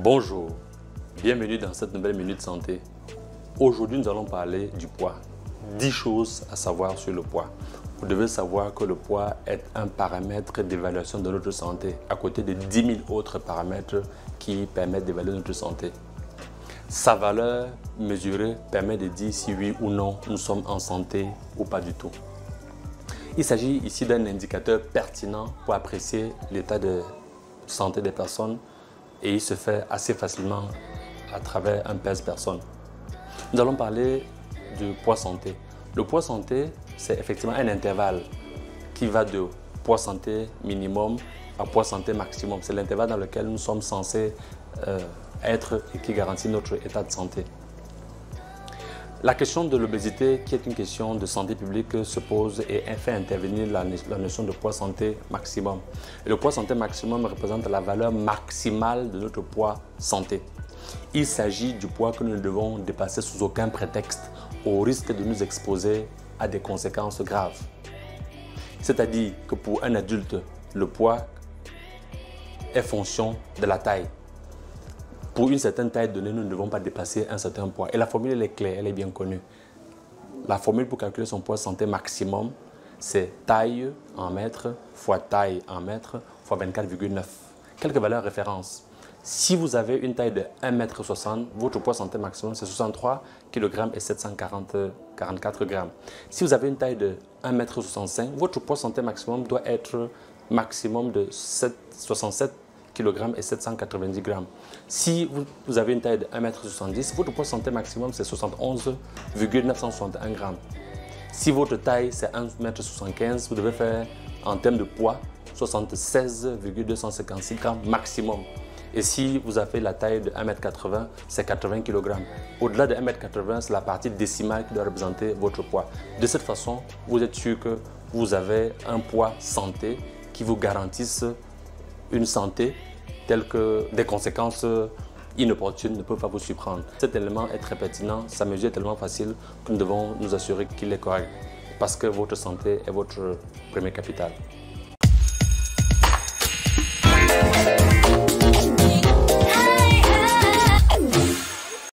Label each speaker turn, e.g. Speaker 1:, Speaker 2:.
Speaker 1: Bonjour, bienvenue dans cette nouvelle Minute Santé. Aujourd'hui, nous allons parler du poids. 10 choses à savoir sur le poids. Vous devez savoir que le poids est un paramètre d'évaluation de notre santé, à côté de 10 000 autres paramètres qui permettent d'évaluer notre santé. Sa valeur mesurée permet de dire si oui ou non nous sommes en santé ou pas du tout. Il s'agit ici d'un indicateur pertinent pour apprécier l'état de santé des personnes et il se fait assez facilement à travers un pèse-personne. Nous allons parler du poids santé. Le poids santé, c'est effectivement un intervalle qui va de poids santé minimum à poids santé maximum. C'est l'intervalle dans lequel nous sommes censés être et qui garantit notre état de santé. La question de l'obésité, qui est une question de santé publique, se pose et fait intervenir la notion de poids santé maximum. Et le poids santé maximum représente la valeur maximale de notre poids santé. Il s'agit du poids que nous ne devons dépasser sous aucun prétexte, au risque de nous exposer à des conséquences graves. C'est-à-dire que pour un adulte, le poids est fonction de la taille. Pour une certaine taille donnée, nous ne devons pas dépasser un certain poids. Et la formule, elle est claire, elle est bien connue. La formule pour calculer son poids santé maximum, c'est taille en mètres fois taille en mètres fois 24,9. Quelques valeurs référence. Si vous avez une taille de 1,60 m, votre poids santé maximum, c'est 63 kg et 744 g. Si vous avez une taille de 1,65 m, votre poids santé maximum doit être maximum de 67 kg et 790 g. Si vous avez une taille de 1,70 m, votre poids santé maximum c'est 71,961 g. Si votre taille c'est 1,75 m, vous devez faire en termes de poids 76,256 g maximum. Et si vous avez la taille de 1,80 m, c'est 80 kg. Au-delà de 1,80 m, c'est la partie décimale qui doit représenter votre poids. De cette façon, vous êtes sûr que vous avez un poids santé qui vous garantisse une santé telle que des conséquences inopportunes ne peuvent pas vous surprendre. Cet élément est très pertinent, sa mesure est tellement facile que nous devons nous assurer qu'il est correct parce que votre santé est votre premier capital.